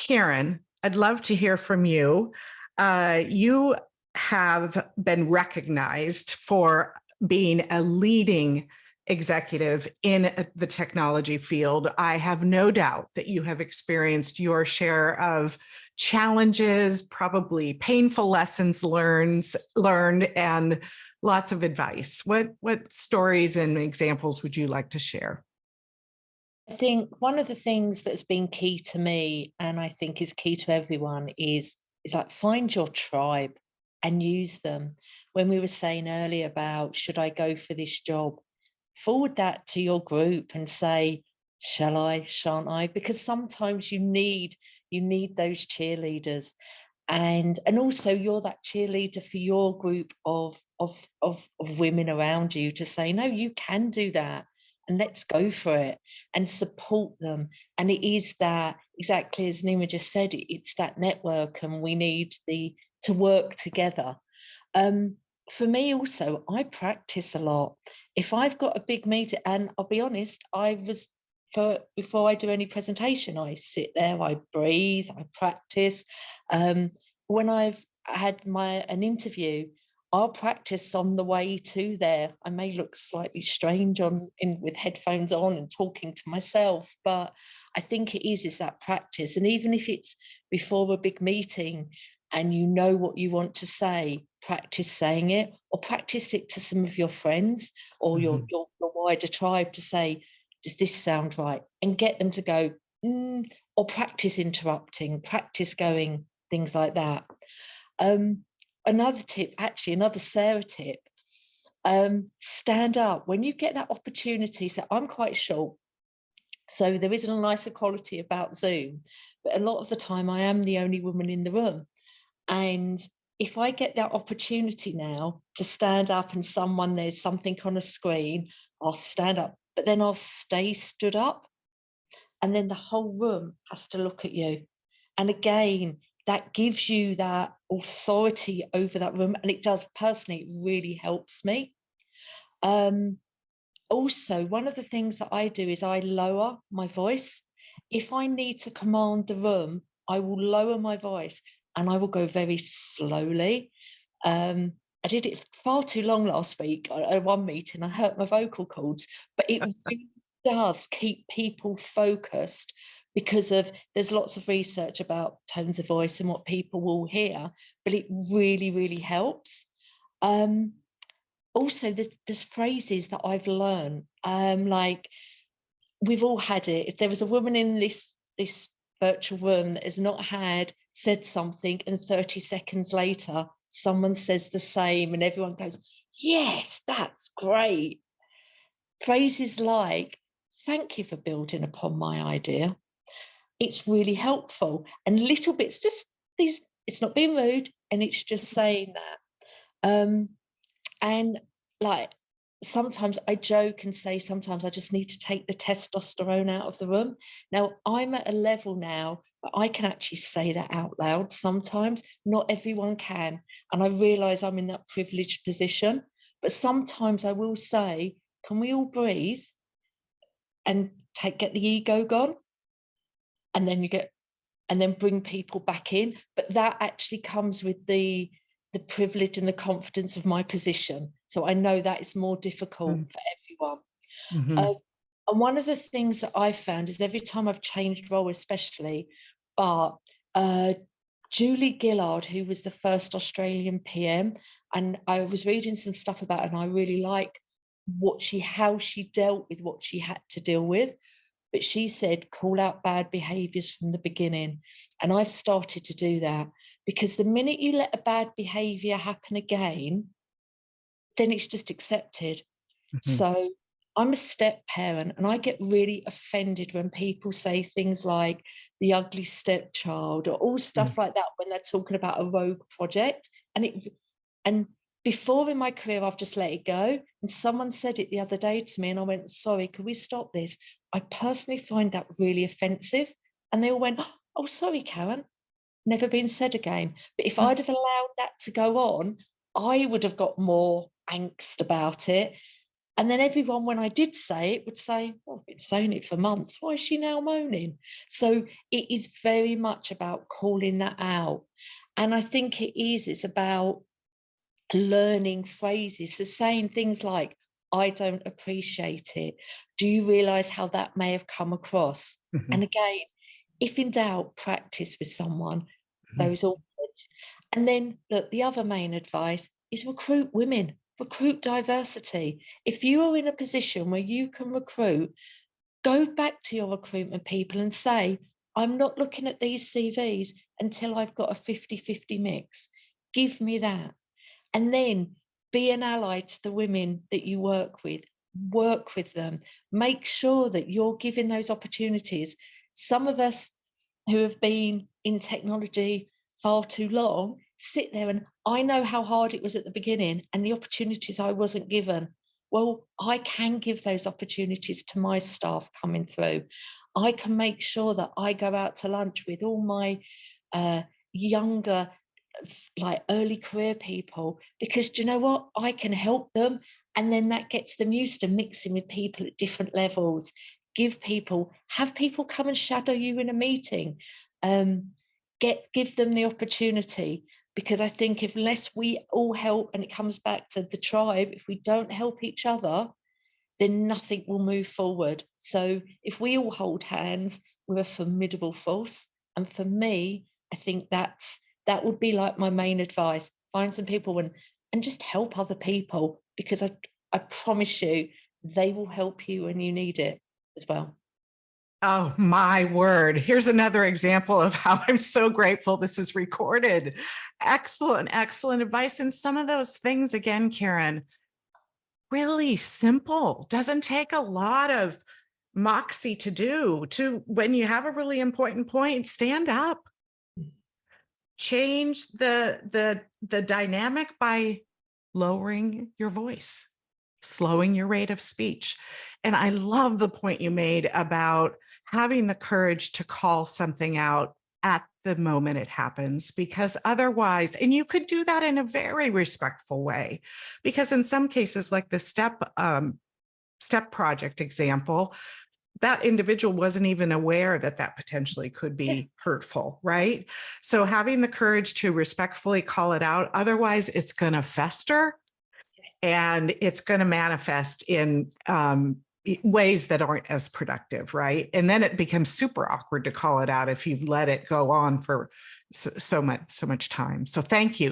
Karen, I'd love to hear from you. You have been recognized for being a leading executive in the technology field. I have no doubt that you have experienced your share of challenges, probably painful lessons learned, and lots of advice. What stories and examples would you like to share? I think one of the things that's been key to me, and I think is key to everyone, is like find your tribe and use them. When we were saying earlier about should I go for this job, forward that to your group and say, shall I, shan't I? Because sometimes you need those cheerleaders. And also you're that cheerleader for your group of women around you to say, no, you can do that and let's go for it and support them. And it is that, exactly as Nima just said, it's that network, and we need to work together. For me also, I practice a lot. If I've got a big meeting, and I'll be honest, before I do any presentation, I sit there, I breathe, I practice. When I've had an interview, I'll practice on the way to there. I may look slightly strange with headphones on and talking to myself, but I think it is that practice. And even if it's before a big meeting and you know what you want to say, practice saying it, or practice it to some of your friends or your wider tribe to say, does this sound right? And get them to go, or practice interrupting, practice going, things like that. Another tip, actually, another Sarah tip, stand up. When you get that opportunity, so I'm quite short, so there isn't a nice equality about Zoom, but a lot of the time I am the only woman in the room. And if I get that opportunity now to stand up and there's something on a screen, I'll stand up, but then I'll stay stood up, and then the whole room has to look at you. And again, that gives you that authority over that room. And it does, personally, it really helps me. Also, one of the things that I do is I lower my voice. If I need to command the room, I will lower my voice and I will go very slowly. I did it far too long last week at one meeting. I hurt my vocal cords, but it really does keep people focused, because there's lots of research about tones of voice and what people will hear, but it really, really helps. Also, there's phrases that I've learned, like we've all had it. If there was a woman in this virtual room that has not said something, and 30 seconds later someone says the same and everyone goes, yes, that's great. Phrases like, thank you for building upon my idea. It's really helpful. And little bits, just these, it's not being rude, and it's just saying that. And like, sometimes I joke and say, sometimes I just need to take the testosterone out of the room. Now, I'm at a level now that I can actually say that out loud sometimes. Not everyone can. And I realise I'm in that privileged position. But sometimes I will say, can we all breathe and get the ego gone? And then bring people back in. But that actually comes with the privilege and the confidence of my position. So I know that is more difficult for everyone. And one of the things that I've found is every time I've changed role, especially, Julie Gillard, who was the first Australian PM, and I was reading some stuff about her, and I really like how she dealt with what she had to deal with. But she said, call out bad behaviours from the beginning. And I've started to do that, because the minute you let a bad behaviour happen again, then it's just accepted. So I'm a step parent, and I get really offended when people say things like the ugly stepchild or all stuff like that when they're talking about a rogue project. And before in my career, I've just let it go. And someone said it the other day to me, and I went, sorry, can we stop this? I personally find that really offensive. And they all went, oh, sorry, Karen, never been said again. But if I'd have allowed that to go on, I would have got more angst about it. And then everyone, when I did say it, would say, well, I've been saying it for months. Why is she now moaning? So it is very much about calling that out. And I think it's about learning phrases. So saying things like, I don't appreciate it. Do you realize how that may have come across? Mhm. And again, if in doubt, practice with someone, Mhm. those all. And then look, the other main advice is recruit women, recruit diversity. If you are in a position where you can recruit, go back to your recruitment people and say, I'm not looking at these CVs until I've got a 50-50 mix. Give me that. And then be an ally to the women that you work with them, make sure that you're giving those opportunities. Some of us who have been in technology far too long sit there, and I know how hard it was at the beginning and the opportunities I wasn't given. Well, I can give those opportunities to my staff coming through. I can make sure that I go out to lunch with all my younger, like early career people, because do you know what? I can help them. And then that gets them used to mixing with people at different levels. Have people come and shadow you in a meeting. Give them the opportunity, because I think if unless we all help, and it comes back to the tribe, if we don't help each other, then nothing will move forward. So if we all hold hands, we're a formidable force. And for me, I think that would be like my main advice. Find some people and just help other people, because I promise you they will help you when you need it as well. Oh, my word. Here's another example of how I'm so grateful this is recorded. Excellent, excellent advice. And some of those things, again, Karen, really simple. Doesn't take a lot of moxie to do. To when you have a really important point, stand up. Change the dynamic by lowering your voice, slowing your rate of speech. And I love the point you made about having the courage to call something out at the moment it happens, because otherwise, and you could do that in a very respectful way, because in some cases, like the step project example, that individual wasn't even aware that that potentially could be hurtful, right? So having the courage to respectfully call it out, otherwise it's going to fester and it's going to manifest in ways that aren't as productive, right? And then it becomes super awkward to call it out if you've let it go on for so much time. So thank you.